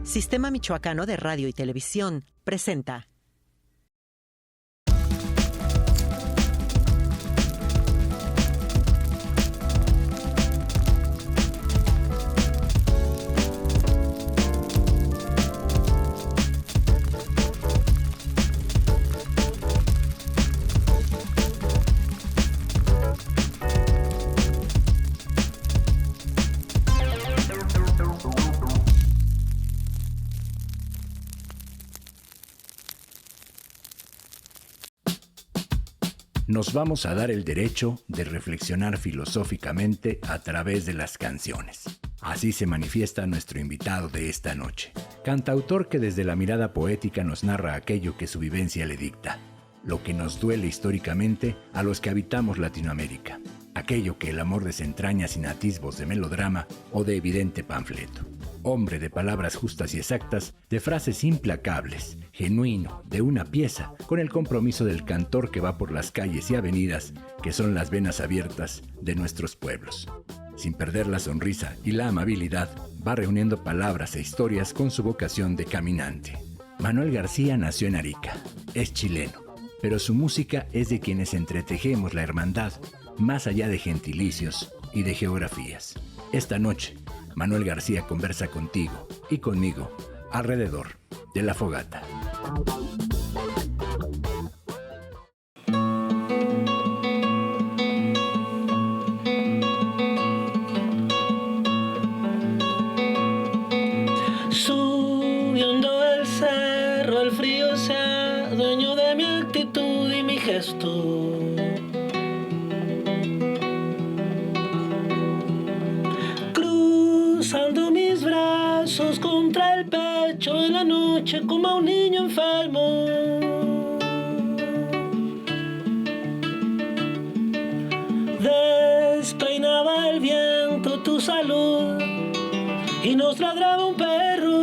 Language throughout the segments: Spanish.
Sistema Michoacano de Radio y Televisión presenta Nos vamos a dar el derecho de reflexionar filosóficamente a través de las canciones. Así se manifiesta nuestro invitado de esta noche, cantautor que desde la mirada poética nos narra aquello que su vivencia le dicta, lo que nos duele históricamente a los que habitamos Latinoamérica, aquello que el amor desentraña sin atisbos de melodrama o de evidente panfleto. Hombre de palabras justas y exactas, de frases implacables, genuino, de una pieza, con el compromiso del cantor que va por las calles y avenidas, que son las venas abiertas de nuestros pueblos. Sin perder la sonrisa y la amabilidad, va reuniendo palabras e historias con su vocación de caminante. Manuel García nació en Arica, es chileno, pero su música es de quienes entretejemos la hermandad, más allá de gentilicios y de geografías. Esta noche, Manuel García conversa contigo y conmigo alrededor de la fogata. Subiendo el cerro, el frío se adueñó de mi actitud y mi gesto. Cruzando mis brazos contra el pecho en la noche como un niño enfermo. Despeinaba el viento tu salud y nos ladraba un perro.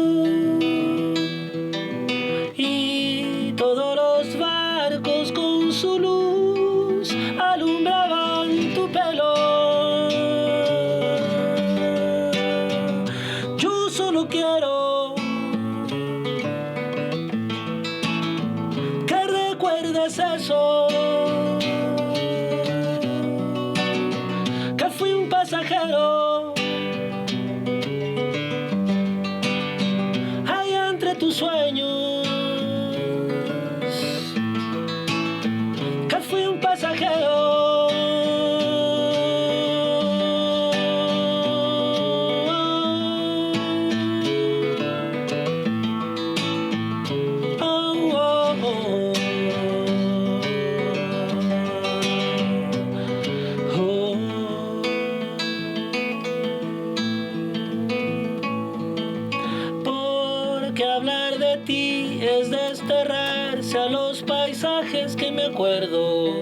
Y todos los barcos con su luz alumbraban tu pelo. Quiero que recuerdes eso, que fui un pasajero allá entre tus sueños, que fui un pasajero. A los paisajes que me acuerdo.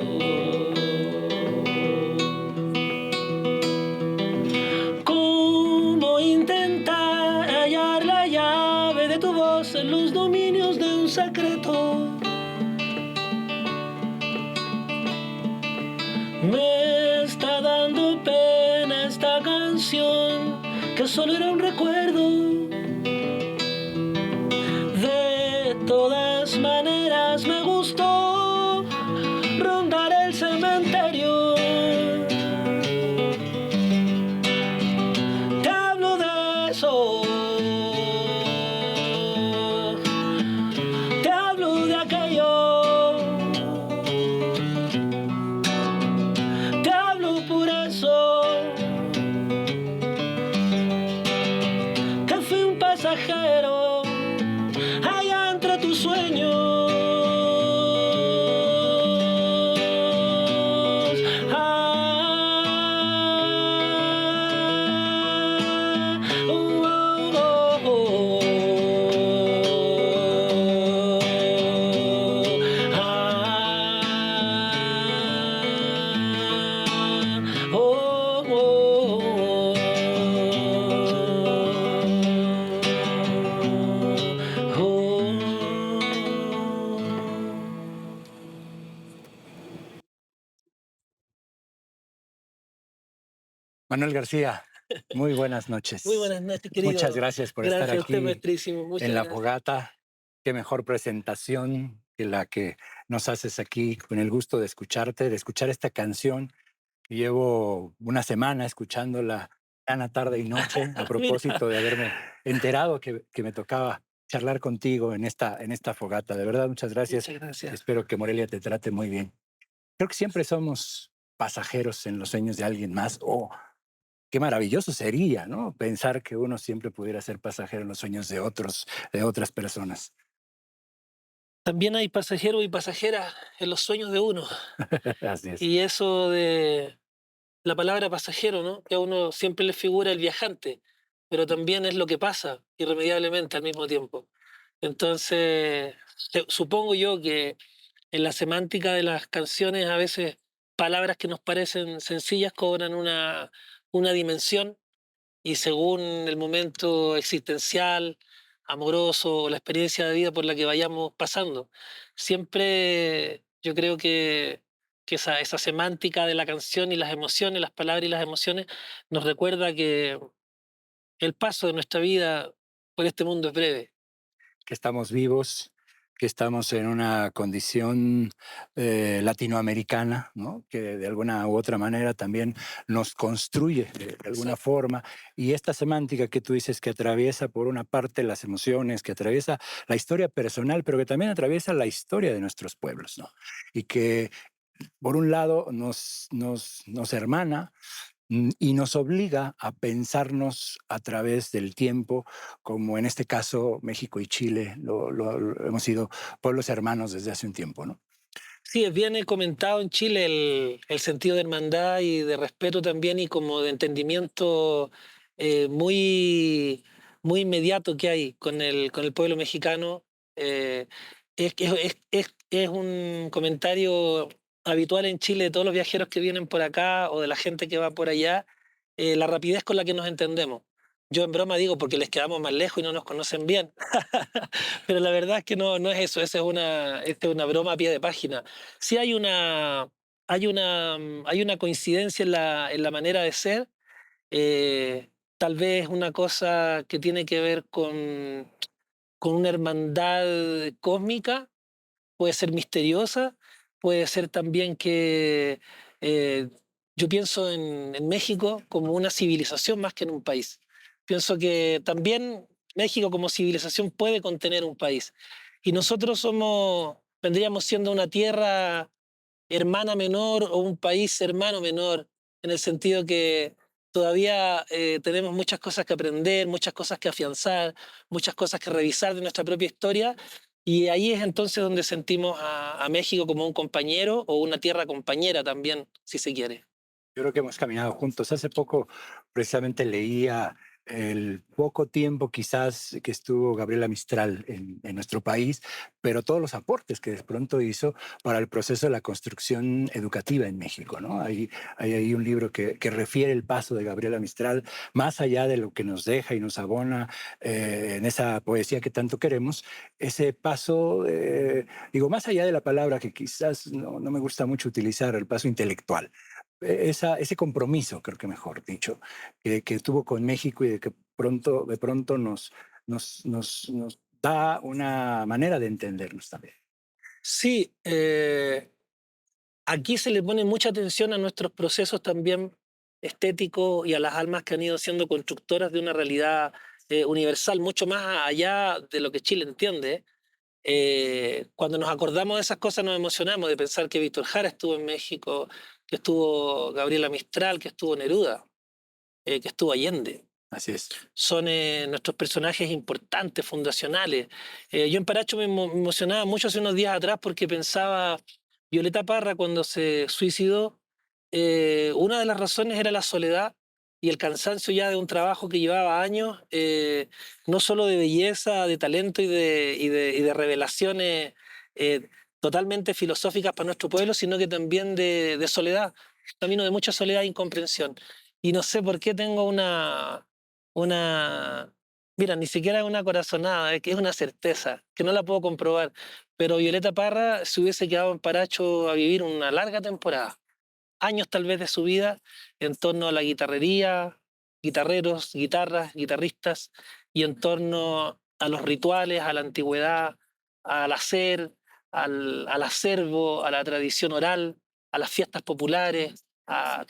Cómo intentar hallar la llave de tu voz en los dominios de un secreto. Me está dando pena esta canción que solo era un recuerdo. De todas maneras me gustó rondar el cementerio. Te hablo de eso, te hablo de aquello, te hablo por eso. Manuel García, muy buenas Muy noches. buenas noches, Muchas querido. gracias por estar Gracias a usted, aquí maestrísimo. en Muchas La gracias. Fogata. Qué mejor presentación que la que nos haces aquí, con el gusto de escucharte, de escuchar esta canción. Llevo una semana escuchándola cada tarde y noche a Mira, propósito de haberme enterado que me tocaba charlar contigo en esta fogata. De verdad, muchas gracias. muchas gracias. Espero que Morelia te trate muy bien. Creo que siempre somos pasajeros en los sueños de alguien más. O qué maravilloso sería, ¿no? Pensar que uno siempre pudiera ser pasajero en los sueños de otros, de otras personas. También hay pasajeros y pasajeras en los sueños de uno. Así es. Y eso de la palabra pasajero, ¿no? Que a uno siempre le figura el viajante, pero también es lo que pasa irremediablemente al mismo tiempo. Entonces, supongo yo que en la semántica de las canciones a veces palabras que nos parecen sencillas cobran una dimensión y según el momento existencial, amoroso o la experiencia de vida por la que vayamos pasando. Siempre yo creo que esa semántica de la canción y las emociones, las palabras y las emociones, nos recuerda que el paso de nuestra vida por este mundo es breve. Que estamos vivos, que estamos en una condición latinoamericana, ¿no? Que de alguna u otra manera también nos construye de alguna Exacto. forma. Y esta semántica que tú dices que atraviesa por una parte las emociones, que atraviesa la historia personal, pero que también atraviesa la historia de nuestros pueblos, ¿no? Y que por un lado nos hermana, y nos obliga a pensarnos a través del tiempo, como en este caso México y Chile lo hemos sido pueblos hermanos desde hace un tiempo, ¿no? Sí, es bien comentado en Chile el sentido de hermandad y de respeto también y como de entendimiento muy, muy inmediato que hay con el pueblo mexicano. Eh, es un comentario habitual en Chile de todos los viajeros que vienen por acá o de la gente que va por allá, la rapidez con la que nos entendemos. Yo en broma digo porque les quedamos más lejos y no nos conocen bien. Pero la verdad es que no es eso, esta es una broma a pie de página. Sí hay una coincidencia en la manera de ser, eh, tal vez una cosa que tiene que ver con una hermandad cósmica, puede ser misteriosa, puede ser también que eh, yo pienso en México como una civilización más que en un país. Pienso que también México como civilización puede contener un país. Y nosotros vendríamos siendo una tierra hermana menor o un país hermano menor, en el sentido que todavía tenemos muchas cosas que aprender, muchas cosas que afianzar, muchas cosas que revisar de nuestra propia historia, y ahí es entonces donde sentimos a México como un compañero o una tierra compañera también, si se quiere. Yo creo que hemos caminado juntos. Hace poco precisamente leía el poco tiempo quizás que estuvo Gabriela Mistral en nuestro país, pero todos los aportes que de pronto hizo para el proceso de la construcción educativa en México, ¿no? Hay ahí un libro que refiere el paso de Gabriela Mistral, más allá de lo que nos deja y nos abona en esa poesía que tanto queremos, ese paso, digo, más allá de la palabra que quizás no me gusta mucho utilizar, el paso intelectual, ese compromiso, creo que mejor dicho, que tuvo con México y de que de pronto nos da una manera de entendernos también. Sí, aquí se le pone mucha atención a nuestros procesos también estéticos y a las almas que han ido siendo constructoras de una realidad universal, mucho más allá de lo que Chile entiende. Cuando nos acordamos de esas cosas nos emocionamos de pensar que Víctor Jara estuvo en México, que estuvo Gabriela Mistral, que estuvo Neruda, que estuvo Allende. Así es. Son nuestros personajes importantes, fundacionales. Yo en Paracho me emocionaba mucho hace unos días atrás porque pensaba, Violeta Parra cuando se suicidó, una de las razones era la soledad y el cansancio ya de un trabajo que llevaba años, no solo de belleza, de talento y de revelaciones eh, totalmente filosóficas para nuestro pueblo, sino que también de soledad, camino de mucha soledad e incomprensión. Y no sé por qué tengo una, mira, ni siquiera es una corazonada, es que es una certeza, que no la puedo comprobar. Pero Violeta Parra se hubiese quedado en Paracho a vivir una larga temporada. años tal vez de su vida en torno a la guitarrería, guitarreros, guitarras, guitarristas, y en torno a los rituales, a la antigüedad, al hacer, al acervo, a la tradición oral, a las fiestas populares, a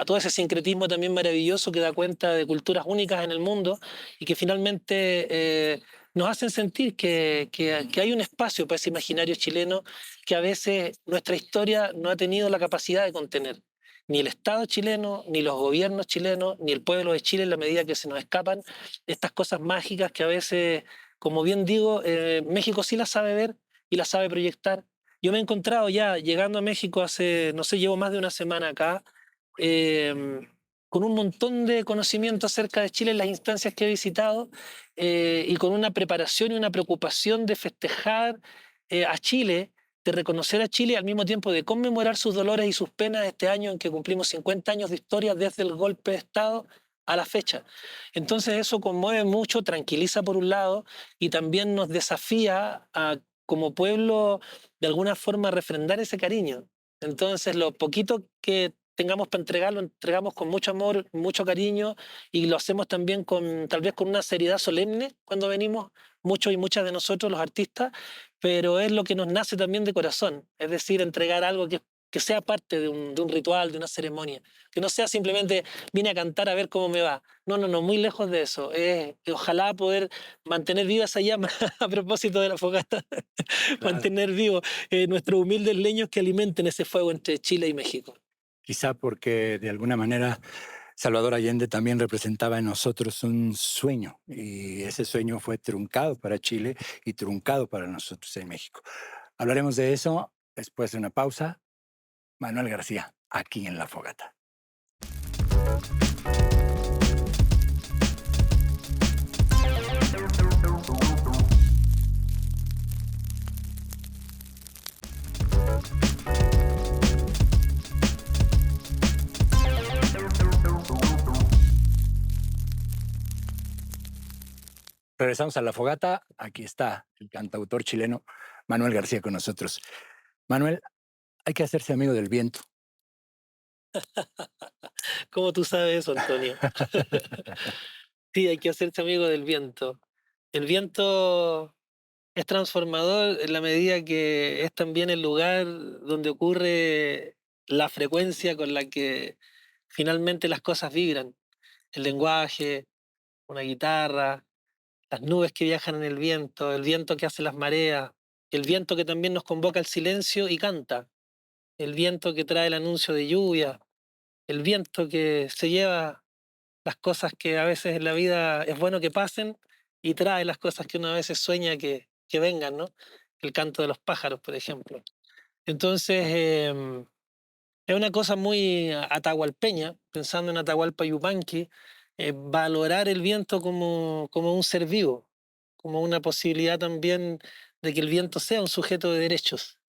todo ese sincretismo también maravilloso que da cuenta de culturas únicas en el mundo y que finalmente nos hacen sentir que hay un espacio para ese imaginario chileno que a veces nuestra historia no ha tenido la capacidad de contener. Ni el Estado chileno, ni los gobiernos chilenos, ni el pueblo de Chile en la medida que se nos escapan estas cosas mágicas que a veces, como bien digo, México sí las sabe ver y las sabe proyectar. Yo me he encontrado ya llegando a México hace, no sé, llevo más de una semana acá, eh, con un montón de conocimiento acerca de Chile en las instancias que he visitado y con una preparación y una preocupación de festejar a Chile, de reconocer a Chile y al mismo tiempo de conmemorar sus dolores y sus penas este año en que cumplimos 50 años de historia desde el golpe de Estado a la fecha. Entonces eso conmueve mucho, tranquiliza por un lado y también nos desafía a, como pueblo, de alguna forma a refrendar ese cariño. Entonces lo poquito que tengamos para entregar, lo entregamos con mucho amor, mucho cariño y lo hacemos también con tal vez con una seriedad solemne cuando venimos, muchos y muchas de nosotros los artistas, pero es lo que nos nace también de corazón, es decir, entregar algo que sea parte de un ritual, de una ceremonia, que no sea simplemente vine a cantar a ver cómo me va. No, no, no, muy lejos de eso. Ojalá poder mantener viva esa llama a propósito de la fogata, Claro. mantener vivos nuestros humildes leños que alimenten ese fuego entre Chile y México. Quizá porque de alguna manera Salvador Allende también representaba en nosotros un sueño y ese sueño fue truncado para Chile y truncado para nosotros en México. Hablaremos de eso después de una pausa. Manuel García, aquí en La Fogata. Regresamos a La Fogata. Aquí está el cantautor chileno Manuel García con nosotros. Manuel, hay que hacerse amigo del viento. ¿Cómo tú sabes eso, Antonio? Sí, hay que hacerse amigo del viento. El viento es transformador en la medida que es también el lugar donde ocurre la frecuencia con la que finalmente las cosas vibran. El lenguaje, una guitarra, las nubes que viajan en el viento que hace las mareas, el viento que también nos convoca al silencio y canta, el viento que trae el anuncio de lluvia, el viento que se lleva las cosas que a veces en la vida es bueno que pasen y trae las cosas que uno a veces sueña que vengan, ¿no? El canto de los pájaros, por ejemplo. Entonces, es una cosa muy atahualpeña, pensando en Atahualpa Yupanqui, valorar el viento como un ser vivo, como una posibilidad también de que el viento sea un sujeto de derechos.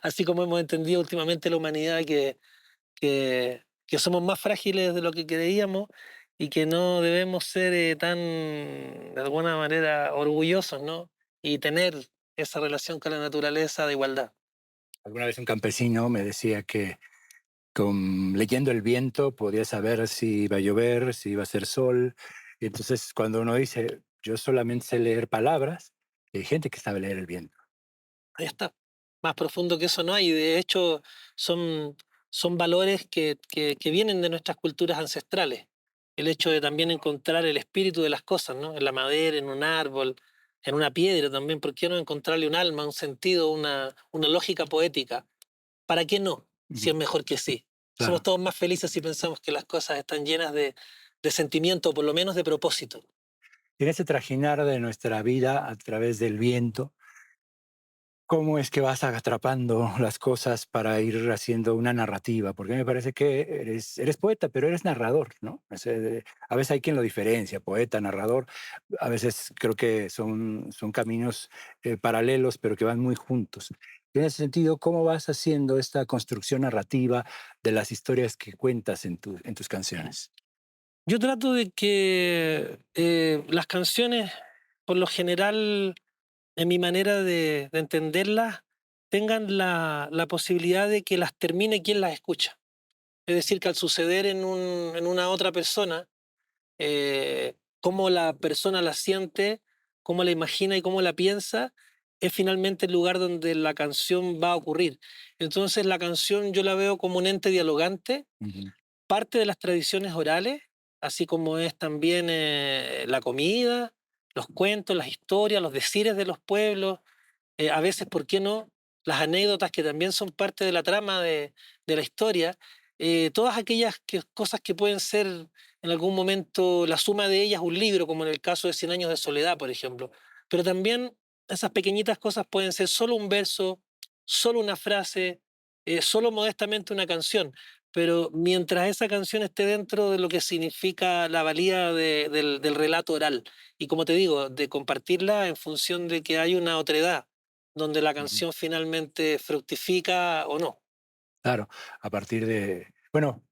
Así como hemos entendido últimamente la humanidad que somos más frágiles de lo que creíamos y que no debemos ser tan, de alguna manera, orgullosos, ¿no? Y tener esa relación con la naturaleza de igualdad. Alguna vez un campesino me decía que leyendo el viento podía saber si iba a llover, si iba a hacer sol. Y entonces cuando uno dice, yo solamente sé leer palabras, hay gente que sabe leer el viento. Ahí está. Más profundo que eso no hay. De hecho, son, son valores que vienen de nuestras culturas ancestrales. El hecho de también encontrar el espíritu de las cosas, ¿no? En la madera, en un árbol, en una piedra también. ¿Por qué no encontrarle un alma, un sentido, una lógica poética? ¿Para qué no? Si Ujú. es mejor que sí. Somos Claro. todos más felices si pensamos que las cosas están llenas de sentimiento, o por lo menos de propósito. Y en ese trajinar de nuestra vida a través del viento, ¿cómo es que vas atrapando las cosas para ir haciendo una narrativa? Porque me parece que eres poeta, pero eres narrador, ¿no? A veces hay quien lo diferencia, poeta, narrador. A veces creo que son caminos paralelos, pero que van muy juntos. En ese sentido, ¿cómo vas haciendo esta construcción narrativa de las historias que cuentas en tus canciones? Yo trato de que las canciones, por lo general, en mi manera de entenderlas, tengan la posibilidad de que las termine quien las escucha. Es decir, que al suceder en una otra persona, cómo la persona la siente, cómo la imagina y cómo la piensa, es finalmente el lugar donde la canción va a ocurrir. Entonces la canción yo la veo como un ente dialogante, Ujú, parte de las tradiciones orales, así como es también la comida, los cuentos, las historias, los decires de los pueblos, a veces, ¿por qué no? Las anécdotas que también son parte de la trama de la historia, todas aquellas cosas que pueden ser en algún momento la suma de ellas un libro, como en el caso de Cien años de soledad, por ejemplo. Pero también esas pequeñitas cosas pueden ser solo un verso, solo una frase, solo modestamente una canción. Pero mientras esa canción esté dentro de lo que significa la valía del relato oral, y como te digo, de compartirla en función de que hay una otredad, donde la ujú. canción finalmente fructifica o no. Claro, a partir de, bueno,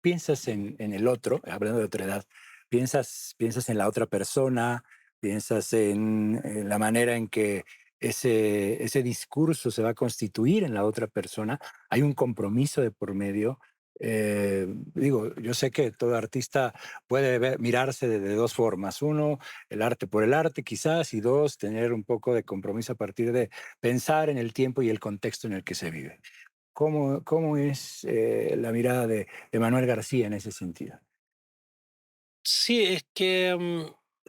piensas en el otro, hablando de otra edad, piensas en la otra persona, piensas en la manera en que ese discurso se va a constituir en la otra persona. Hay un compromiso de por medio. Digo, yo sé que todo artista puede mirarse de dos formas. Uno, el arte por el arte, quizás, y dos, tener un poco de compromiso a partir de pensar en el tiempo y el contexto en el que se vive. ¿Cómo es la mirada de Manuel García en ese sentido? Sí, es que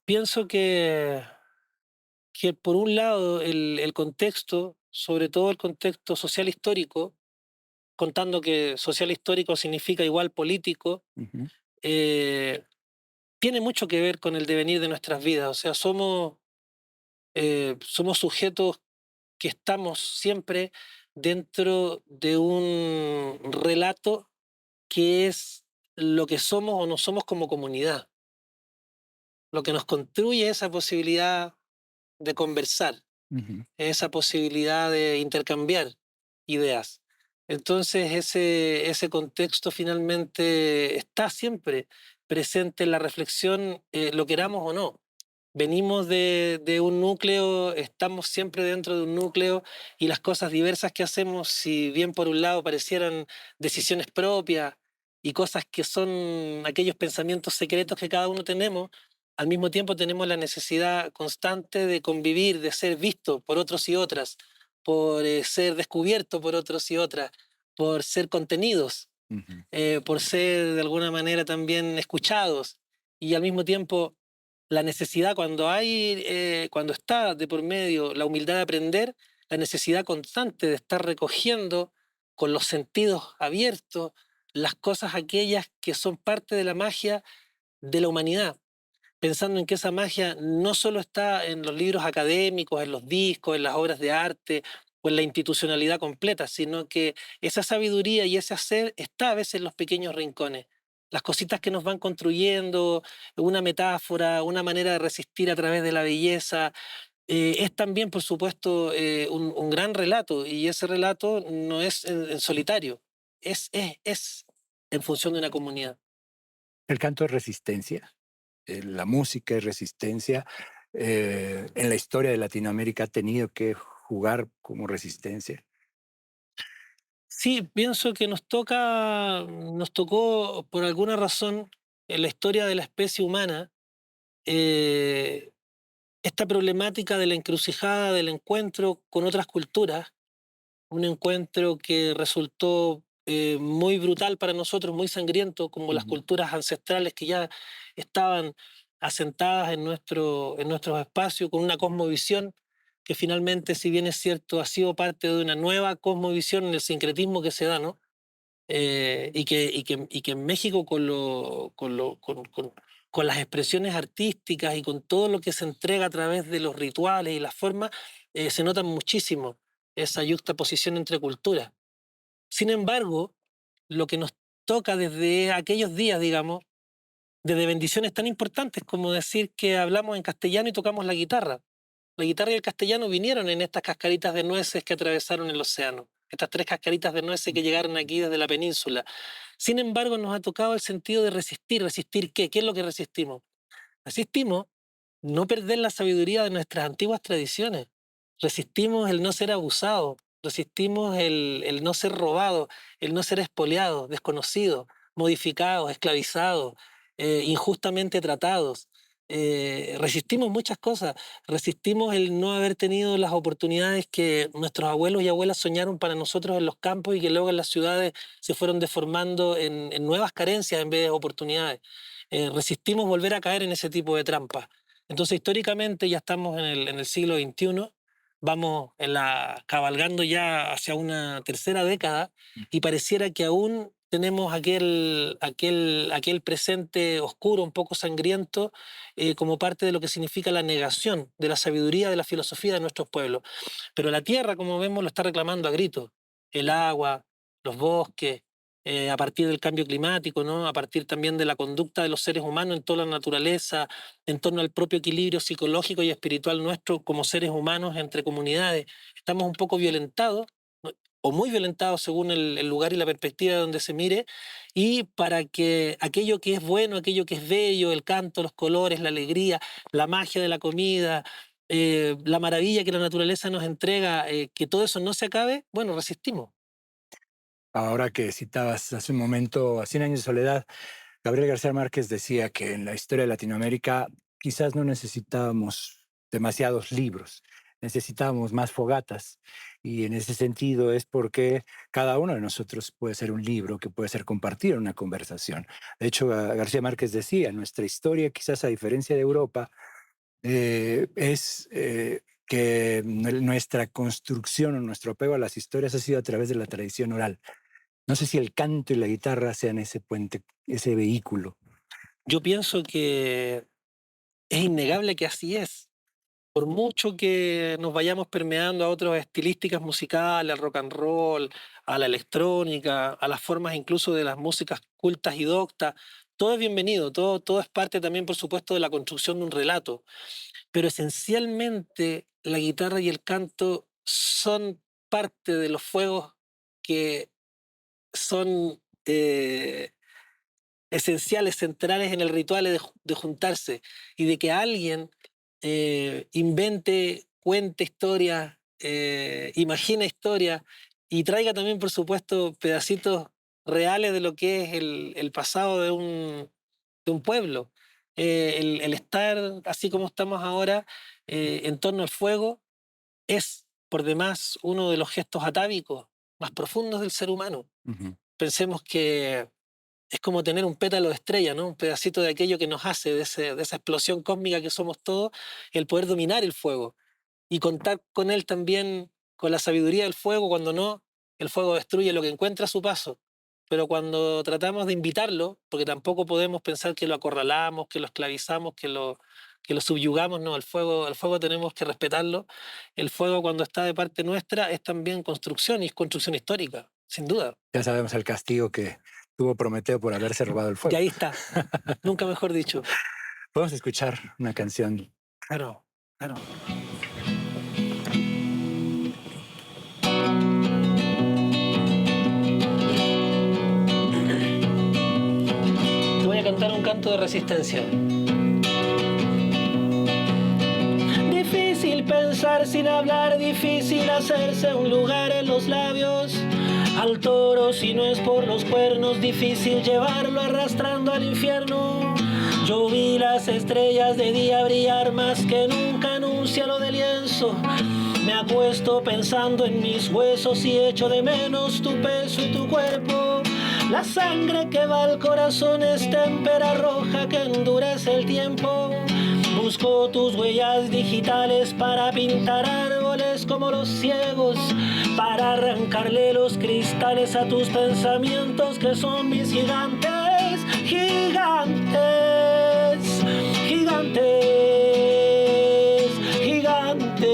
pienso que por un lado el contexto, sobre todo el contexto social histórico, contando que social histórico significa igual político, Ujú, eh, tiene mucho que ver con el devenir de nuestras vidas. O sea, somos sujetos que estamos siempre dentro de un relato que es lo que somos o no somos como comunidad. Lo que nos construye esa posibilidad de conversar, ujú, esa posibilidad de intercambiar ideas. Entonces ese contexto finalmente está siempre presente en la reflexión, lo queramos o no. Venimos de un núcleo, estamos siempre dentro de un núcleo y las cosas diversas que hacemos, si bien por un lado parecieran decisiones propias y cosas que son aquellos pensamientos secretos que cada uno tenemos, al mismo tiempo tenemos la necesidad constante de convivir, de ser visto por otros y otras, por ser descubierto por otros y otras, por ser contenidos, ujú. por ser de alguna manera también escuchados y al mismo tiempo la necesidad cuando está de por medio la humildad de aprender, la necesidad constante de estar recogiendo con los sentidos abiertos las cosas aquellas que son parte de la magia de la humanidad, pensando en que esa magia no solo está en los libros académicos, en los discos, en las obras de arte o en la institucionalidad completa, sino que esa sabiduría y ese hacer está a veces en los pequeños rincones. Las cositas que nos van construyendo, una metáfora, una manera de resistir a través de la belleza, es también, por supuesto, un gran relato, y ese relato no es en solitario, es en función de una comunidad. El canto es resistencia, la música es resistencia. En la historia de Latinoamérica ha tenido que jugar como resistencia. Sí, pienso que nos tocó por alguna razón en la historia de la especie humana, eh, esta problemática de la encrucijada del encuentro con otras culturas, un encuentro que resultó muy brutal para nosotros, muy sangriento, como las Ujú, culturas ancestrales que ya estaban asentadas en nuestros espacios, con una cosmovisión que finalmente, si bien es cierto, ha sido parte de una nueva cosmovisión en el sincretismo que se da, ¿no? Y que en México con las expresiones artísticas y con todo lo que se entrega a través de los rituales y las formas, se nota muchísimo esa yuxtaposición entre culturas. Sin embargo, lo que nos toca desde aquellos días, digamos, desde bendiciones tan importantes como decir que hablamos en castellano y tocamos la guitarra. La guitarra y el castellano vinieron en estas cascaritas de nueces que atravesaron el océano, estas tres cascaritas de nueces que llegaron aquí desde la península. Sin embargo, nos ha tocado el sentido de resistir. ¿Resistir qué? ¿Qué es lo que resistimos? Resistimos no perder la sabiduría de nuestras antiguas tradiciones. Resistimos el no ser abusado, resistimos el no ser robado, el no ser expoliado, desconocido. modificados, esclavizados, injustamente tratados. Resistimos muchas cosas, resistimos el no haber tenido las oportunidades que nuestros abuelos y abuelas soñaron para nosotros en los campos y que luego en las ciudades se fueron deformando en nuevas carencias en vez de oportunidades. Resistimos volver a caer en ese tipo de trampas. Entonces, históricamente ya estamos en el siglo XXI, vamos cabalgando ya hacia una tercera década y pareciera que aún tenemos aquel presente oscuro, un poco sangriento, como parte de lo que significa la negación de la sabiduría, de la filosofía de nuestros pueblos. Pero la tierra, como vemos, lo está reclamando a gritos. El agua, los bosques, a partir del cambio climático, ¿no? A partir también de la conducta de los seres humanos en toda la naturaleza, en torno al propio equilibrio psicológico y espiritual nuestro como seres humanos entre comunidades. Estamos un poco violentados, ¿no? O muy violentados según el lugar y la perspectiva de donde se mire, y para que aquello que es bueno, aquello que es bello, el canto, los colores, la alegría, la magia de la comida, la maravilla que la naturaleza nos entrega, que todo eso no se acabe, bueno, resistimos. Ahora que citabas hace un momento a Cien años de soledad, Gabriel García Márquez decía que en la historia de Latinoamérica quizás no necesitábamos demasiados libros, necesitábamos más fogatas. Y en ese sentido es porque cada uno de nosotros puede ser un libro que puede ser compartido en una conversación. De hecho, García Márquez decía, nuestra historia, quizás a diferencia de Europa, es que nuestra construcción o nuestro apego a las historias ha sido a través de la tradición oral. No sé si el canto y la guitarra sean ese puente, ese vehículo. Yo pienso que es innegable que así es. Por mucho que nos vayamos permeando a otras estilísticas musicales, al rock and roll, a la electrónica, a las formas incluso de las músicas cultas y doctas, todo es bienvenido, todo es parte también, por supuesto, de la construcción de un relato. Pero esencialmente la guitarra y el canto son parte de los fuegos que son esenciales, centrales en el ritual de juntarse y de que alguien invente, cuente historias, imagine historias y traiga también, por supuesto, pedacitos reales de lo que es el pasado de un pueblo. El estar así como estamos ahora en torno al fuego es, por demás, uno de los gestos atávicos más profundos del ser humano. Ujú. Pensemos que es como tener un pétalo de estrella, ¿no? Un pedacito de aquello que nos hace, de esa explosión cósmica que somos todos, el poder dominar el fuego y contar con él también, con la sabiduría del fuego, cuando no, el fuego destruye lo que encuentra a su paso. Pero cuando tratamos de invitarlo, porque tampoco podemos pensar que lo acorralamos, que lo esclavizamos, que lo subyugamos, no, el fuego tenemos que respetarlo. El fuego cuando está de parte nuestra es también construcción y es construcción histórica, sin duda. Ya sabemos el castigo que tuvo Prometeo por haberse robado el Y fuego. ahí está, nunca mejor dicho. Podemos escuchar una canción. Claro, claro. Te voy a cantar un canto de resistencia. Difícil pensar sin hablar, difícil hacerse un lugar en los labios. Al toro si no es por los cuernos, difícil llevarlo arrastrando al infierno. Yo vi las estrellas de día brillar más que nunca, anuncia lo de lienzo. Me acuesto pensando en mis huesos y echo de menos tu peso y tu cuerpo. La sangre que va al corazón es témpera roja que endurece el tiempo. Busco tus huellas digitales para pintar árboles como los ciegos, para arrancarle los cristales a tus pensamientos que son mis gigantes, gigantes, gigantes, gigantes.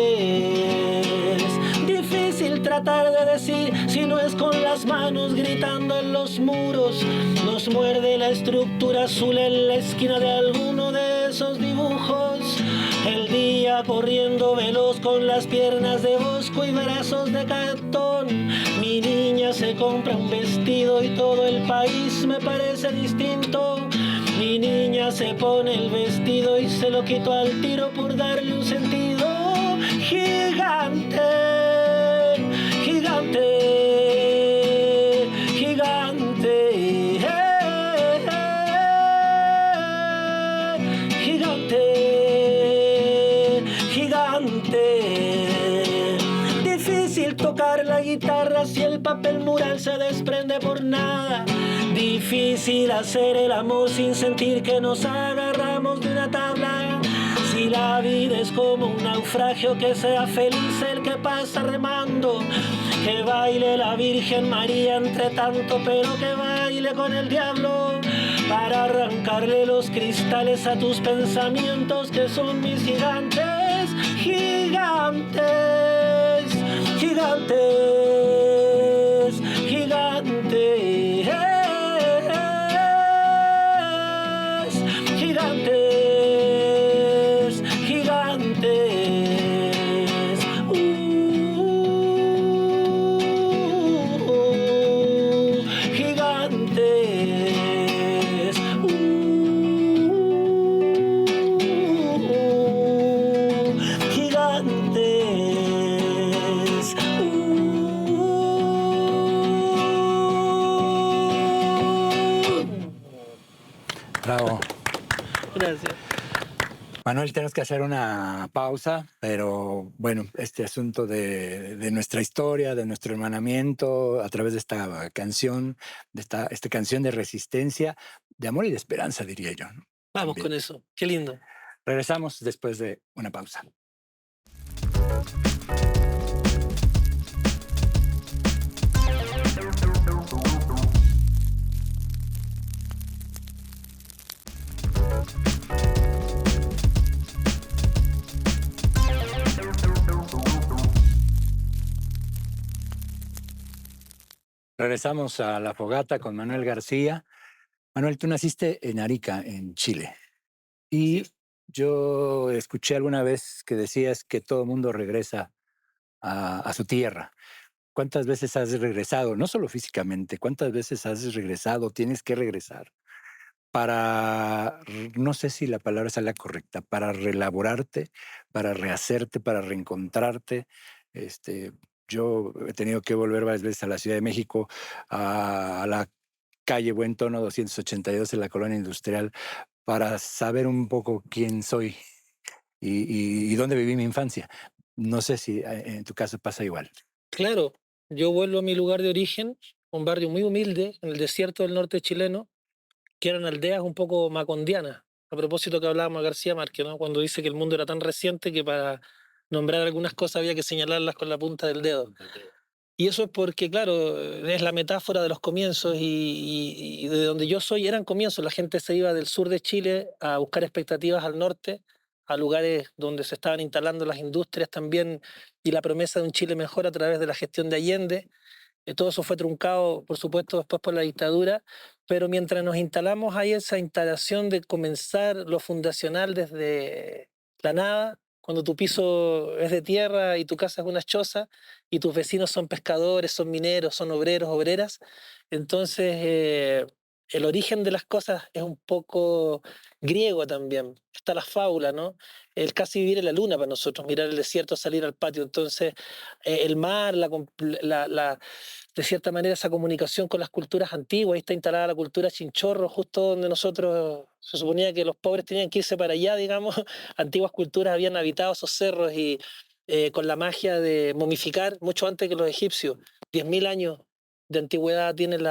Difícil tratar de decir si no es con las manos gritando en los muros. Nos muerde la estructura azul en la esquina de alguno de esos dibujos. El día corriendo veloz con las piernas de bosco y brazos de cartón. Mi niña se compra un vestido y todo el país me parece distinto. Mi niña se pone el vestido y se lo quito al tiro por darle un sentido. Gigante, gigante, gigante. guitarra si el papel mural se desprende por nada. Difícil hacer el amor sin sentir que nos agarramos de una tabla. Si la vida es como un naufragio, que sea feliz el que pasa remando. Que baile la Virgen María entre tanto, pero que baile con el diablo. Para arrancarle los cristales a tus pensamientos, que son mis gigantes, gigantes, gigantes, gigantes, gigantes, gigantes. Gigantes. Gigantes. Bravo. Gracias. Manuel, tenemos que hacer una pausa, pero bueno, este asunto de nuestra historia, de nuestro hermanamiento a través de esta canción, de esta canción de resistencia, de amor y de esperanza, diría yo, ¿no? Vamos También. con eso. Qué lindo. Regresamos después de una pausa. Regresamos a La Fogata con Manuel García. Manuel, tú naciste en Arica, en Chile. Y yo escuché alguna vez que decías que todo mundo regresa a su tierra. ¿Cuántas veces has regresado? No solo físicamente, ¿cuántas veces has regresado? Tienes que regresar para, no sé si la palabra es la correcta, para relaborarte, para rehacerte, para reencontrarte. Este, yo he tenido que volver varias veces a la Ciudad de México, a la calle Buen Tono 282 en la colonia industrial, para saber un poco quién soy y dónde viví mi infancia. No sé si en tu caso pasa igual. Claro, yo vuelvo a mi lugar de origen, un barrio muy humilde en el desierto del norte chileno, que eran aldeas un poco macondianas. A propósito que hablábamos de García Márquez, ¿no? Cuando dice que el mundo era tan reciente que para nombrar algunas cosas había que señalarlas con la punta del dedo. Y eso es porque, claro, es la metáfora de los comienzos y de donde yo soy eran comienzos. La gente se iba del sur de Chile a buscar expectativas al norte, a lugares donde se estaban instalando las industrias también y la promesa de un Chile mejor a través de la gestión de Allende. Todo eso fue truncado, por supuesto, después por la dictadura, pero mientras nos instalamos hay esa instalación de comenzar lo fundacional desde la nada, cuando tu piso es de tierra y tu casa es una choza y tus vecinos son pescadores, son mineros, son obreros, obreras. Entonces, el origen de las cosas es un poco griego también. Está la fábula, ¿no? El casi vivir en la luna para nosotros, mirar el desierto, salir al patio. Entonces, el mar, de cierta manera esa comunicación con las culturas antiguas. Ahí está instalada la cultura chinchorro, justo donde nosotros se suponía que los pobres tenían que irse para allá, digamos. Antiguas culturas habían habitado esos cerros y con la magia de momificar, mucho antes que los egipcios. 10.000 años de antigüedad tienen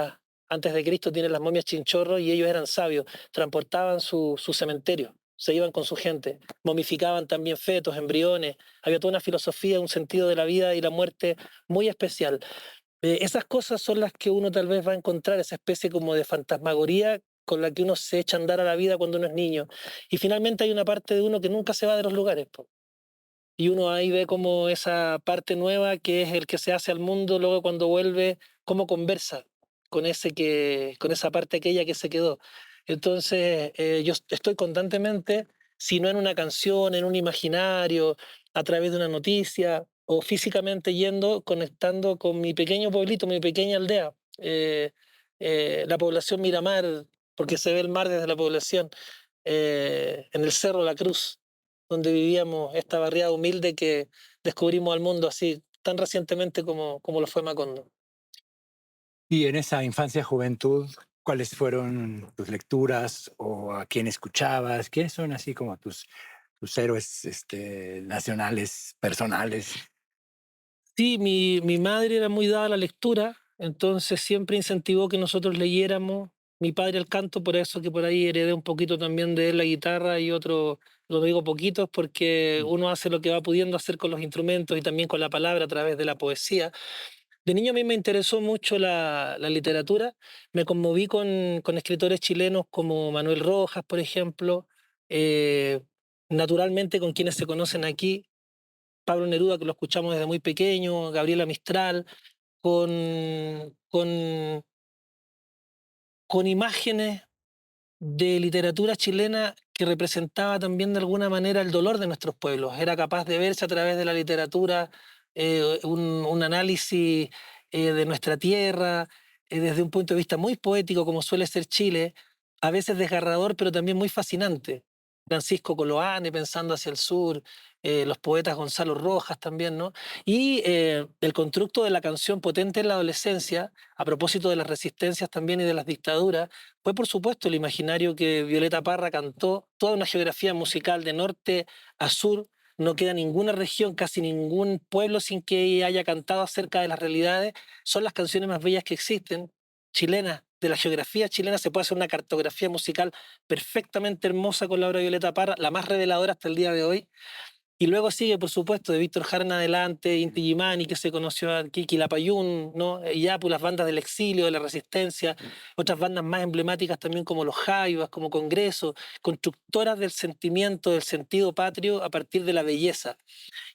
antes de Cristo tienen las momias chinchorro y ellos eran sabios, transportaban su cementerio, se iban con su gente, momificaban también fetos, embriones, había toda una filosofía, un sentido de la vida y la muerte muy especial. Esas cosas son las que uno tal vez va a encontrar, esa especie como de fantasmagoría con la que uno se echa a andar a la vida cuando uno es niño. Y finalmente hay una parte de uno que nunca se va de los lugares, po. Y uno ahí ve como esa parte nueva que es el que se hace al mundo, luego cuando vuelve, cómo conversa con esa parte aquella que se quedó. Entonces, yo estoy constantemente, si no en una canción, en un imaginario, a través de una noticia, o físicamente yendo, conectando con mi pequeño pueblito, mi pequeña aldea, la población Miramar, porque se ve el mar desde la población, en el Cerro La Cruz, donde vivíamos esta barriada humilde que descubrimos al mundo así tan recientemente como lo fue Macondo. Y en esa infancia, juventud, ¿cuáles fueron tus lecturas o a quién escuchabas? ¿Quiénes son así como tus héroes nacionales, personales? Sí, mi madre era muy dada a la lectura, entonces siempre incentivó que nosotros leyéramos. Mi padre el canto, por eso que por ahí heredé un poquito también de él la guitarra y otro, lo digo poquitos, porque Mm. uno hace lo que va pudiendo hacer con los instrumentos y también con la palabra a través de la poesía. De niño a mí me interesó mucho la literatura, me conmoví con escritores chilenos como Manuel Rojas, por ejemplo, eh, naturalmente con quienes se conocen aquí, Pablo Neruda, que lo escuchamos desde muy pequeño, Gabriela Mistral, con, con imágenes de literatura chilena que representaba también de alguna manera el dolor de nuestros pueblos. Era capaz de verse a través de la literatura un análisis de nuestra tierra, desde un punto de vista muy poético, como suele ser Chile, a veces desgarrador, pero también muy fascinante. Francisco Coloane, pensando hacia el sur, los poetas Gonzalo Rojas también, ¿no? Y el constructo de la canción potente en la adolescencia, a propósito de las resistencias también y de las dictaduras, fue por supuesto el imaginario que Violeta Parra cantó, toda una geografía musical de norte a sur. No queda ninguna región, casi ningún pueblo sin que ella haya cantado acerca de las realidades. Son las canciones más bellas que existen, chilenas. De la geografía chilena se puede hacer una cartografía musical perfectamente hermosa con la obra de Violeta Parra, la más reveladora hasta el día de hoy. Y luego sigue, por supuesto, de Víctor Jara en adelante, Inti Illimani, que se conoció aquí, Quilapayún, ¿no? Y ya, pues las bandas del exilio, de la resistencia, otras bandas más emblemáticas también como Los Jaivas, como Congreso, constructoras del sentimiento, del sentido patrio a partir de la belleza.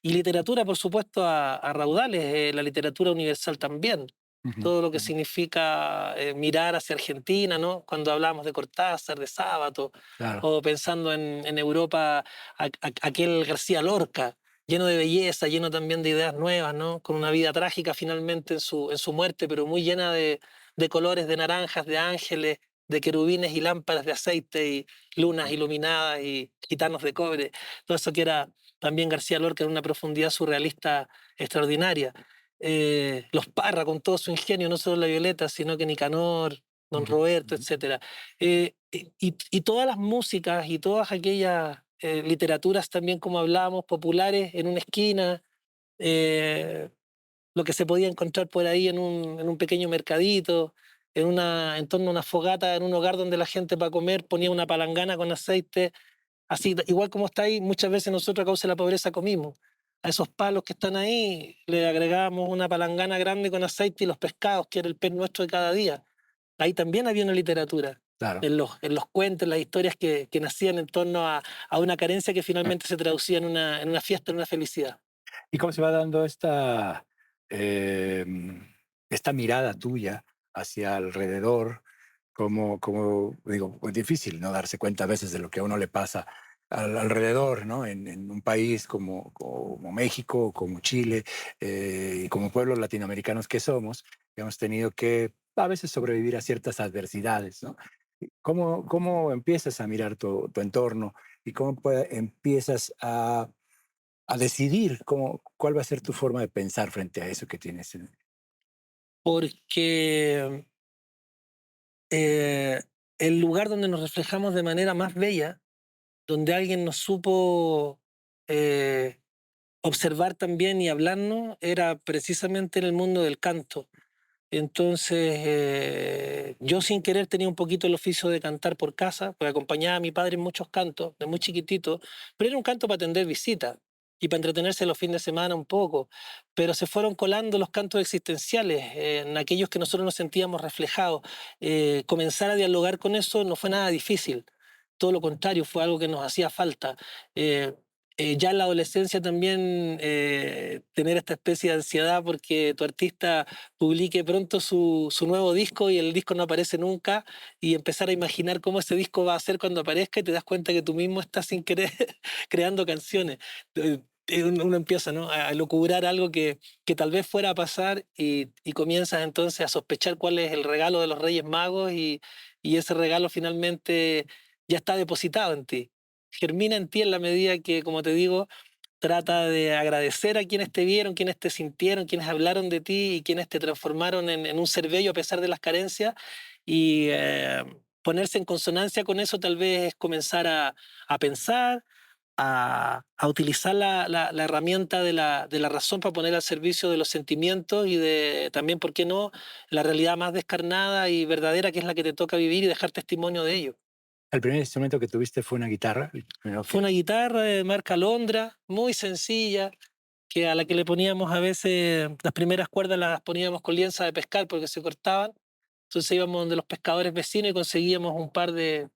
Y literatura, por supuesto, a raudales, la literatura universal también. Ujú, Todo lo que ujú. significa mirar hacia Argentina, ¿no? Cuando hablamos de Cortázar, de Sábato, Claro. o pensando en Europa, aquel García Lorca, lleno de belleza, lleno también de ideas nuevas, ¿no? Con una vida trágica finalmente en su muerte, pero muy llena de colores, de naranjas, de ángeles, de querubines y lámparas de aceite y lunas iluminadas y gitanos de cobre. Todo eso que era también García Lorca en una profundidad surrealista extraordinaria. Los Parra con todo su ingenio, no solo la Violeta, sino que Nicanor, Don Ujú, Roberto, ujú. etcétera. Y todas las músicas y todas aquellas literaturas también, como hablábamos, populares en una esquina, eh, lo que se podía encontrar por ahí en un pequeño mercadito, en torno a una fogata, en un hogar donde la gente para comer ponía una palangana con aceite. Así, igual como está ahí, muchas veces nosotros a causa de la pobreza comimos. A esos palos que están ahí le agregábamos una palangana grande con aceite y los pescados, que era el pez nuestro de cada día. Ahí también había una literatura, Claro. en los cuentos, en las historias que nacían en torno a una carencia que finalmente se traducía en una fiesta, en una felicidad. ¿Y cómo se va dando esta mirada tuya hacia alrededor? Como digo, es difícil no darse cuenta a veces de lo que a uno le pasa alrededor, ¿no? En un país como México, como Chile, y como pueblos latinoamericanos que somos, que hemos tenido que a veces sobrevivir a ciertas adversidades, ¿no? ¿Cómo empiezas a mirar tu entorno y empiezas a decidir cuál va a ser tu forma de pensar frente a eso que tienes? Porque eh, el lugar donde nos reflejamos de manera más bella, donde alguien nos supo eh, observar también y hablarnos, era precisamente en el mundo del canto. Entonces, yo sin querer tenía un poquito el oficio de cantar por casa, pues acompañaba a mi padre en muchos cantos, de muy chiquitito, pero era un canto para atender visitas y para entretenerse los fines de semana un poco, pero se fueron colando los cantos existenciales, en aquellos que nosotros nos sentíamos reflejados. Comenzar a dialogar con eso no fue nada difícil, todo lo contrario, fue algo que nos hacía falta. Eh, ya en la adolescencia también tener esta especie de ansiedad porque tu artista publique pronto su nuevo disco y el disco no aparece nunca y empezar a imaginar cómo ese disco va a ser cuando aparezca y te das cuenta que tú mismo estás sin querer creando canciones. Uno empieza, ¿no? A locubrar algo que tal vez fuera a pasar y comienzas entonces a sospechar cuál es el regalo de los Reyes Magos y ese regalo finalmente ya está depositado en ti. Germina en ti en la medida que, como te digo, trata de agradecer a quienes te vieron, quienes te sintieron, quienes hablaron de ti y quienes te transformaron en un ser bello a pesar de las carencias. Y ponerse en consonancia con eso tal vez es comenzar a pensar, a utilizar la herramienta de la razón para poner al servicio de los sentimientos y de también, ¿por qué no?, la realidad más descarnada y verdadera, que es la que te toca vivir y dejar testimonio de ello. ¿El primer instrumento que tuviste fue una guitarra? ¿El primero Fue que una guitarra de marca Londra, muy sencilla, que a la que le poníamos a veces, las primeras cuerdas las poníamos con lienza de pescar porque se cortaban. Entonces íbamos donde los pescadores vecinos y conseguíamos un par de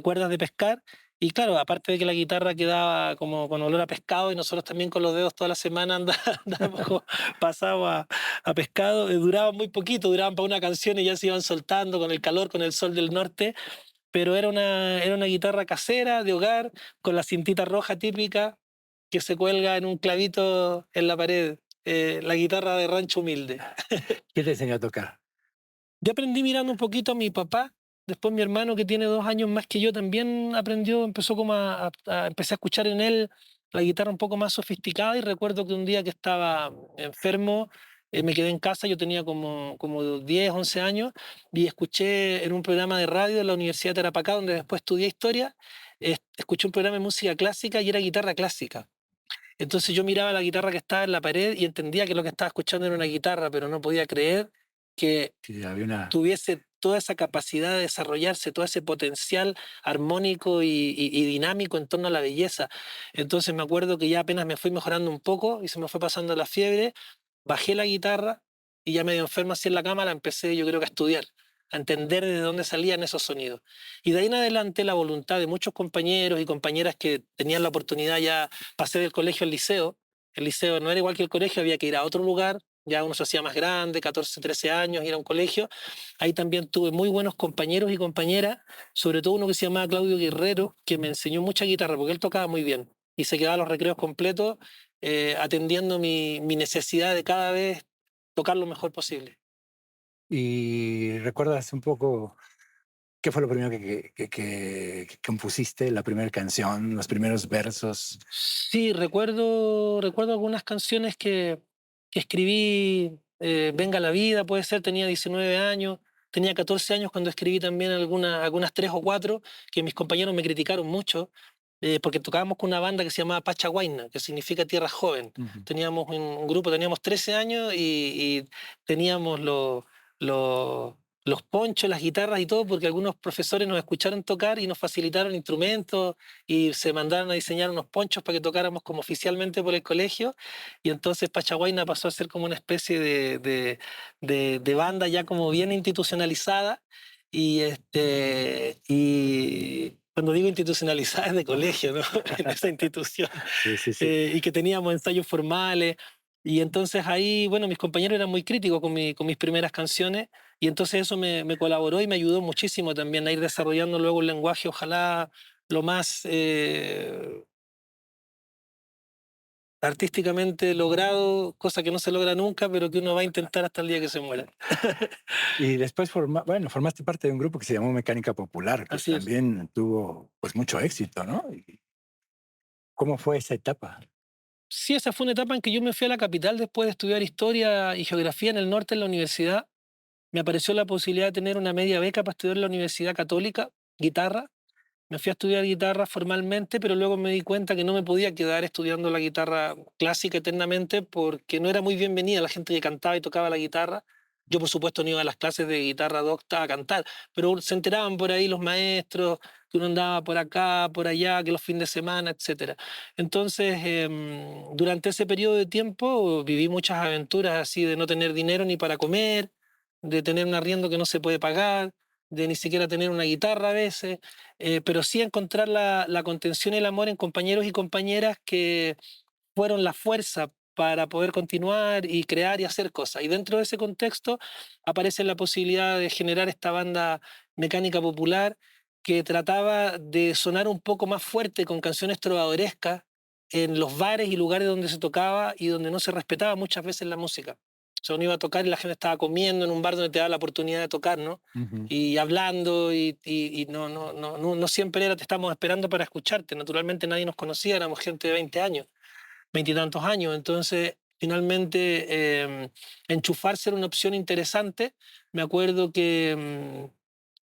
cuerdas de pescar. Y claro, aparte de que la guitarra quedaba como con olor a pescado y nosotros también con los dedos toda la semana andábamos pasados a pescado, duraban muy poquito, duraban para una canción y ya se iban soltando con el calor, con el sol del norte, pero era una guitarra casera, de hogar, con la cintita roja típica que se cuelga en un clavito en la pared, la guitarra de rancho humilde. ¿Quién te enseñó a tocar? Yo aprendí mirando un poquito a mi papá, después mi hermano que tiene 2 años más que yo también aprendió, empezó como empecé a escuchar en él la guitarra un poco más sofisticada y recuerdo que un día que estaba enfermo, me quedé en casa, yo tenía como 10, 11 años y escuché en un programa de radio de la Universidad de Tarapacá, donde después estudié historia, escuché un programa de música clásica y era guitarra clásica. Entonces yo miraba la guitarra que estaba en la pared y entendía que lo que estaba escuchando era una guitarra, pero no podía creer que Sí, había una... tuviese toda esa capacidad de desarrollarse, todo ese potencial armónico y dinámico en torno a la belleza. Entonces me acuerdo que ya apenas me fui mejorando un poco y se me fue pasando la fiebre, bajé la guitarra y ya medio enfermo así en la cama la empecé yo creo que a estudiar, a entender de dónde salían esos sonidos. Y de ahí en adelante la voluntad de muchos compañeros y compañeras que tenían la oportunidad, ya pasé del colegio al liceo. El liceo no era igual que el colegio, había que ir a otro lugar, ya uno se hacía más grande, 14, 13 años, ir a un colegio. Ahí también tuve muy buenos compañeros y compañeras, sobre todo uno que se llamaba Claudio Guerrero, que me enseñó mucha guitarra, porque él tocaba muy bien y se quedaba los recreos completos, atendiendo mi necesidad de cada vez tocar lo mejor posible. ¿Y recuerdas un poco qué fue lo primero que compusiste, la primera canción, los primeros versos? Sí, recuerdo algunas canciones que escribí, Venga la vida, puede ser, tenía 19 años, tenía 14 años cuando escribí también algunas tres o cuatro, que mis compañeros me criticaron mucho, porque tocábamos con una banda que se llamaba Pachaguaina, que significa Tierra Joven. Ujú. Teníamos un grupo, teníamos 13 años y teníamos los ponchos, las guitarras y todo, porque algunos profesores nos escucharon tocar y nos facilitaron instrumentos y se mandaron a diseñar unos ponchos para que tocáramos como oficialmente por el colegio. Y entonces Pachaguaina pasó a ser como una especie de banda ya como bien institucionalizada. Y cuando digo institucionalizada es de colegio, ¿no? En esa institución. Sí, sí, sí. Y que teníamos ensayos formales. Y entonces ahí, bueno, mis compañeros eran muy críticos con mis primeras canciones y entonces eso me colaboró y me ayudó muchísimo también a ir desarrollando luego un lenguaje, ojalá lo más artísticamente logrado, cosa que no se logra nunca, pero que uno va a intentar hasta el día que se muera. Y después formaste parte de un grupo que se llamó Mecánica Popular, que Así es. también tuvo pues mucho éxito, ¿no? ¿Y cómo fue esa etapa? Sí, esa fue una etapa en que yo me fui a la capital después de estudiar historia y geografía en el norte en la universidad. Me apareció la posibilidad de tener una media beca para estudiar en la Universidad Católica, guitarra. Me fui a estudiar guitarra formalmente, pero luego me di cuenta que no me podía quedar estudiando la guitarra clásica eternamente porque no era muy bienvenida la gente que cantaba y tocaba la guitarra. Yo, por supuesto, no iba a las clases de guitarra docta a cantar, pero se enteraban por ahí los maestros que uno andaba por acá, por allá, que los fines de semana, etcétera. Entonces, durante ese periodo de tiempo viví muchas aventuras así de no tener dinero ni para comer, de tener un arriendo que no se puede pagar, de ni siquiera tener una guitarra a veces, pero sí encontrar la contención y el amor en compañeros y compañeras que fueron la fuerza para poder continuar y crear y hacer cosas. Y dentro de ese contexto aparece la posibilidad de generar esta banda Mecánica Popular que trataba de sonar un poco más fuerte con canciones trovadorescas en los bares y lugares donde se tocaba y donde no se respetaba muchas veces la música. O sea, uno iba a tocar y la gente estaba comiendo en un bar donde te da la oportunidad de tocar, ¿no? Ujú. Y hablando y no siempre era te estamos esperando para escucharte. Naturalmente nadie nos conocía, éramos gente de 20 años, veintitantos años. Entonces, finalmente, enchufarse era una opción interesante. Me acuerdo que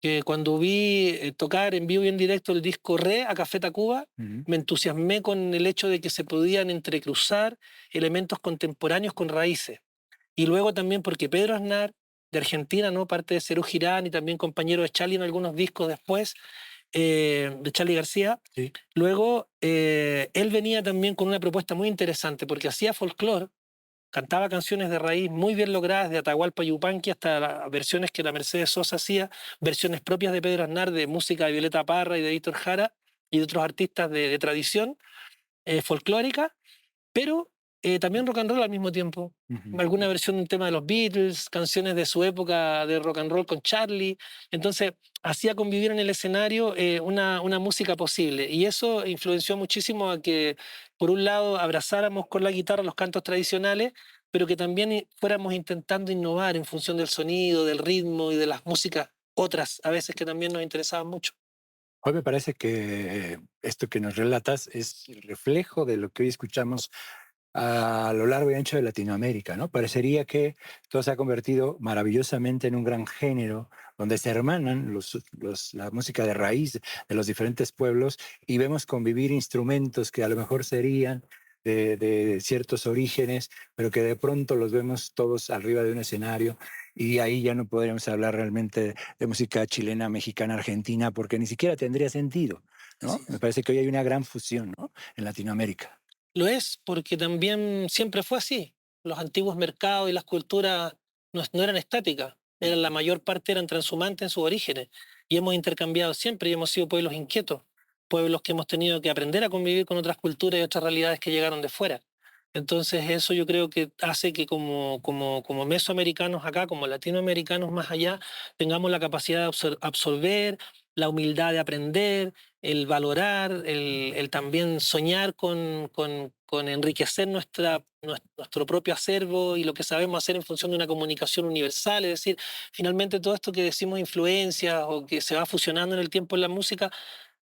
que cuando vi tocar en vivo y en directo el disco Re a Café Tacuba, Ujú. me entusiasmé con el hecho de que se podían entrecruzar elementos contemporáneos con raíces. Y luego también porque Pedro Aznar, de Argentina, ¿no? Parte de Serú Girán y también compañero de Charly en algunos discos después, de Charly García. Sí. Luego, él venía también con una propuesta muy interesante porque hacía folclore, cantaba canciones de raíz muy bien logradas, de Atahualpa Yupanqui hasta las versiones que la Mercedes Sosa hacía, versiones propias de Pedro Aznar, de música de Violeta Parra y de Víctor Jara y de otros artistas de tradición folclórica, pero también rock and roll al mismo tiempo. Ujú. Alguna versión de un tema de los Beatles, canciones de su época de rock and roll con Charlie. Entonces, hacía convivir en el escenario una música posible. Y eso influenció muchísimo a que, por un lado, abrazáramos con la guitarra los cantos tradicionales, pero que también fuéramos intentando innovar en función del sonido, del ritmo y de las músicas otras, a veces que también nos interesaban mucho. Hoy me parece que esto que nos relatas es el reflejo de lo que hoy escuchamos a lo largo y ancho de Latinoamérica, ¿no? Parecería que todo se ha convertido maravillosamente en un gran género donde se hermanan la música de raíz de los diferentes pueblos y vemos convivir instrumentos que a lo mejor serían de ciertos orígenes, pero que de pronto los vemos todos arriba de un escenario y ahí ya no podríamos hablar realmente de música chilena, mexicana, argentina, porque ni siquiera tendría sentido, ¿no? Así Me es. parece que hoy hay una gran fusión, ¿no? En Latinoamérica. Lo es porque también siempre fue así. Los antiguos mercados y las culturas no eran estáticas, eran, la mayor parte eran transhumantes en sus orígenes y hemos intercambiado siempre y hemos sido pueblos inquietos, pueblos que hemos tenido que aprender a convivir con otras culturas y otras realidades que llegaron de fuera. Entonces eso yo creo que hace que como mesoamericanos acá, como latinoamericanos más allá, tengamos la capacidad de absorber, la humildad de aprender, el valorar, el también soñar con enriquecer nuestro propio acervo y lo que sabemos hacer en función de una comunicación universal. Es decir, finalmente todo esto que decimos influencias o que se va fusionando en el tiempo en la música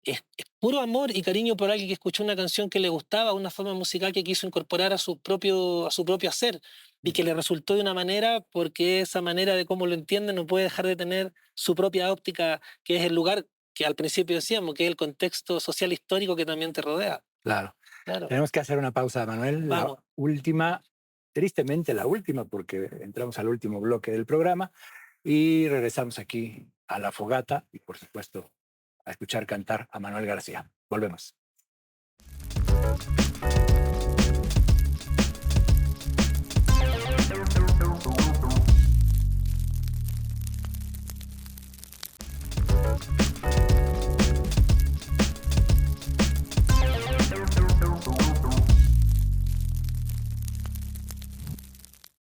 es puro amor y cariño por alguien que escuchó una canción que le gustaba, una forma musical que quiso incorporar a su propio hacer y que le resultó de una manera porque esa manera de cómo lo entiende no puede dejar de tener su propia óptica, que es el lugar que al principio decíamos, que es el contexto social histórico que también te rodea. Claro. Claro, Tenemos que hacer una pausa, Manuel. La vamos. última, tristemente la última, porque entramos al último bloque del programa y regresamos aquí a la fogata y, por supuesto, a escuchar cantar a Manuel García. Volvemos.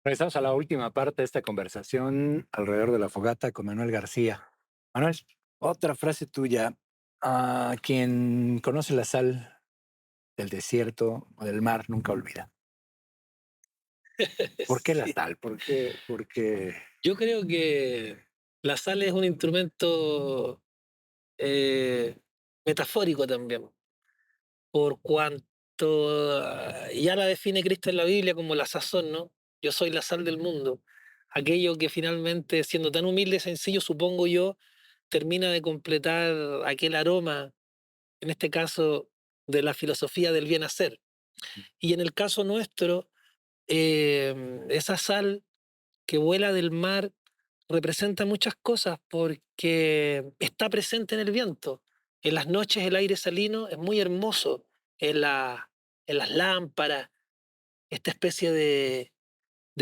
Regresamos a la última parte de esta conversación alrededor de la fogata con Manuel García. Manuel, otra frase tuya. A quien conoce la sal del desierto o del mar nunca olvida. ¿Por qué la Sí. sal? ¿Por qué? Yo creo que la sal es un instrumento eh, metafórico también, por cuanto ya la define Cristo en la Biblia como la sazón, ¿no? Yo soy la sal del mundo. Aquello que finalmente, siendo tan humilde y sencillo, supongo yo, termina de completar aquel aroma, en este caso, de la filosofía del bien hacer. Y en el caso nuestro, esa sal que vuela del mar representa muchas cosas porque está presente en el viento. En las noches el aire salino es muy hermoso, en, la, en las lámparas, esta especie de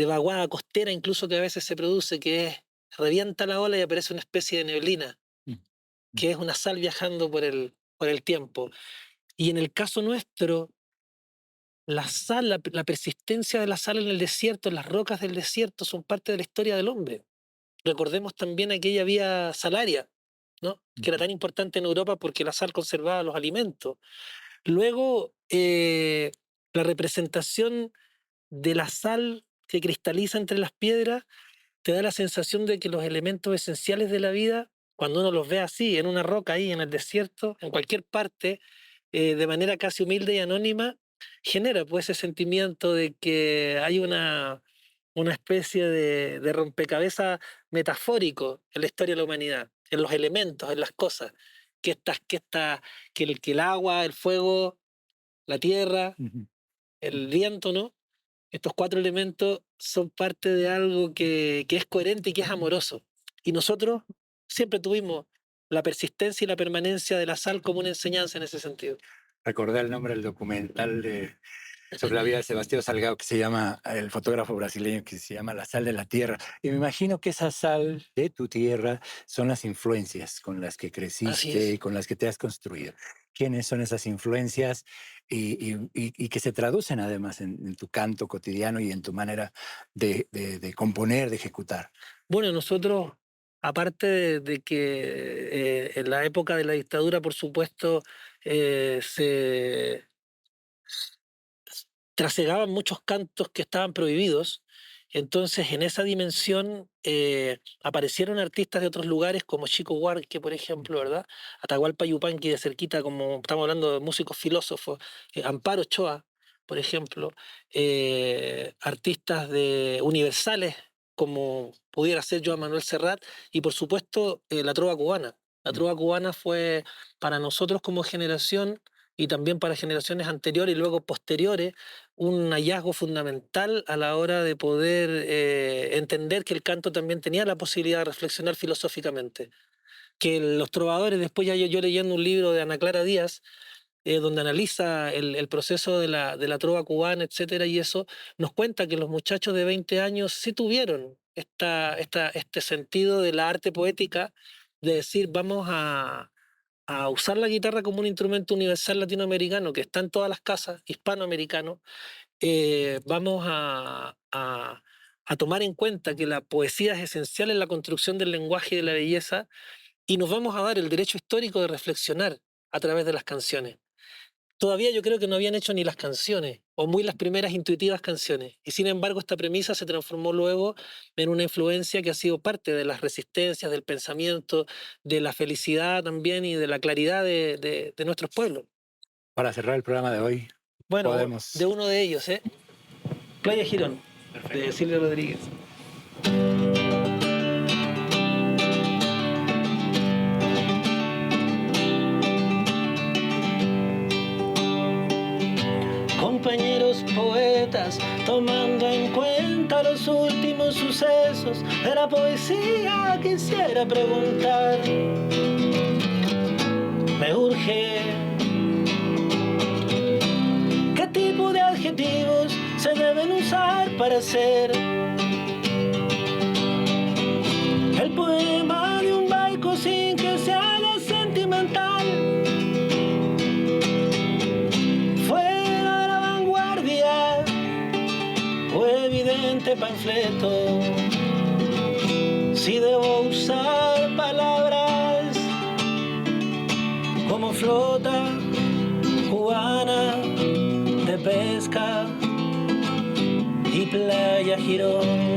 vaguada costera incluso que a veces se produce, que es, revienta la ola y aparece una especie de neblina, Mm, mm, que es una sal viajando por el tiempo. Y en el caso nuestro, la sal, la persistencia de la sal en el desierto, en las rocas del desierto, son parte de la historia del hombre. Recordemos también aquella vía salaria, ¿no? Que era ujú. tan importante en Europa porque la sal conservaba los alimentos. Luego, la representación de la sal que cristaliza entre las piedras te da la sensación de que los elementos esenciales de la vida, cuando uno los ve así, en una roca ahí, en el desierto, en cualquier parte, de manera casi humilde y anónima, genera pues ese sentimiento de que hay una especie de rompecabezas metafórico en la historia de la humanidad. en los elementos, en las cosas, que, estas, que, esta, que el agua, el fuego, la tierra, Ujú. el viento, ¿no? Estos 4 elementos son parte de algo que es coherente y que es amoroso. Y nosotros siempre tuvimos la persistencia y la permanencia de la sal como una enseñanza en ese sentido. Recordé el nombre del documental sobre la vida de Sebastián Salgado, que se llama, el fotógrafo brasileño, que se llama La sal de la tierra. Y me imagino que esa sal de tu tierra son las influencias con las que Así creciste y es. con las que te has construido. ¿Quiénes son esas influencias y que se traducen además en tu canto cotidiano y en tu manera de componer, de ejecutar? Bueno, nosotros, aparte de que en la época de la dictadura, por supuesto, se trasegaban muchos cantos que estaban prohibidos. Entonces, en esa dimensión aparecieron artistas de otros lugares como Chico Huarque, por ejemplo, ¿verdad? Atahualpa Yupanqui de cerquita, como estamos hablando de músicos filósofos, Amparo Ochoa, por ejemplo, artistas de universales como pudiera ser Joan Manuel Serrat, y por supuesto la trova cubana. La trova cubana fue para nosotros como generación y también para generaciones anteriores y luego posteriores un hallazgo fundamental a la hora de poder entender que el canto también tenía la posibilidad de reflexionar filosóficamente. Que los trovadores, después ya yo leyendo un libro de Ana Clara Díaz, donde analiza el proceso de la trova cubana, etcétera, y eso nos cuenta que los muchachos de 20 años sí tuvieron este sentido de la arte poética, de decir, vamos a usar la guitarra como un instrumento universal latinoamericano que está en todas las casas, hispanoamericano. Vamos a tomar en cuenta que la poesía es esencial en la construcción del lenguaje y de la belleza, y nos vamos a dar el derecho histórico de reflexionar a través de las canciones. Todavía yo creo que no habían hecho ni las canciones, o muy las primeras intuitivas canciones. Y sin embargo, esta premisa se transformó luego en una influencia que ha sido parte de las resistencias, del pensamiento, de la felicidad también y de la claridad de nuestros pueblos. Para cerrar el programa de hoy, Bueno, de podemos... uno de ellos, Playa Girón, de Silvio Rodríguez. Compañeros poetas, tomando en cuenta los últimos sucesos de la poesía, quisiera preguntar, me urge, ¿qué tipo de adjetivos se deben usar para hacer el poema de un baico sin que se haga sentimental? Panfleto, si debo usar palabras como flota cubana de pesca y Playa Girón.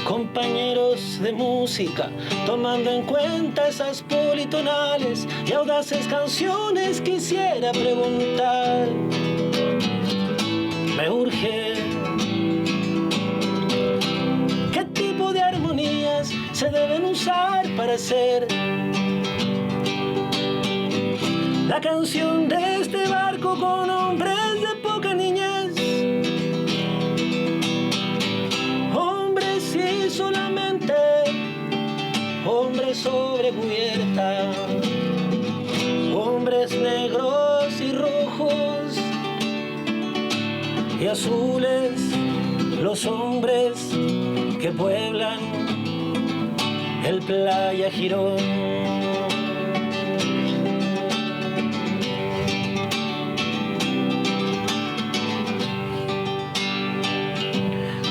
Compañeros de música, tomando en cuenta esas politonales y audaces canciones, quisiera preguntar, me urge, ¿qué tipo de armonías se deben usar para hacer la canción de este barco con hombres de poca niñez? Solamente hombres sobre cubierta, hombres negros y rojos y azules, los hombres que pueblan el Playa Girón.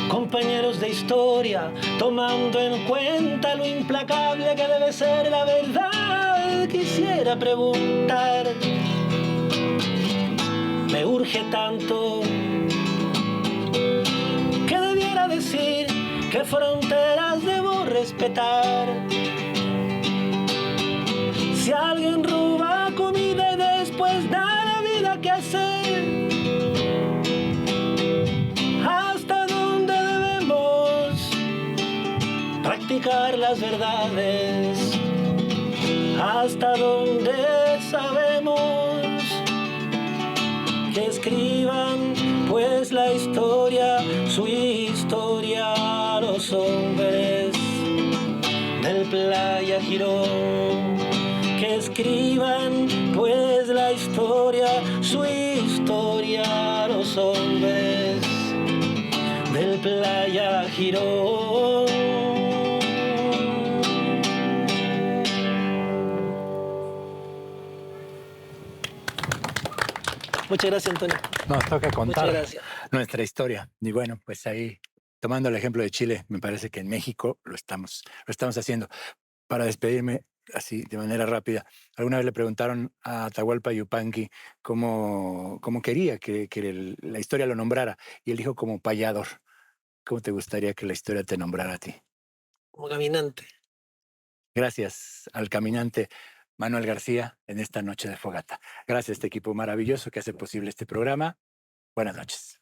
Compañeros de historia, tomando en cuenta lo implacable que debe ser la verdad, quisiera preguntar, me urge tanto, ¿qué debiera decir? ¿Qué fronteras debo respetar? Si alguien roba comida y después da la vida, ¿qué hacer? explicar las verdades hasta donde sabemos. Que escriban pues la historia, su historia, los hombres del Playa Girón. Que escriban pues la historia, su historia, los hombres del Playa Girón. Muchas gracias, Antonio. Nos toca contar Muchas gracias. nuestra historia. Y bueno, pues ahí, tomando el ejemplo de Chile, me parece que en México lo estamos haciendo. Para despedirme así de manera rápida, alguna vez le preguntaron a Atahualpa Yupanqui cómo quería que la historia lo nombrara, y él dijo como payador. ¿Cómo te gustaría que la historia te nombrara a ti? Como caminante. Gracias al caminante Manuel García en esta noche de fogata. Gracias a este equipo maravilloso que hace posible este programa. Buenas noches.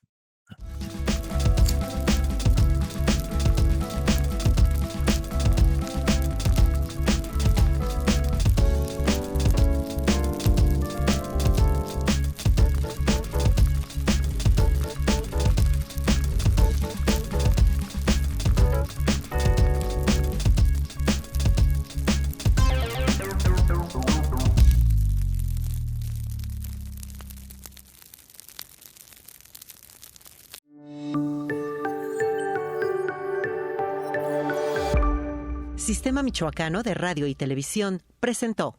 Sistema Michoacano de Radio y Televisión presentó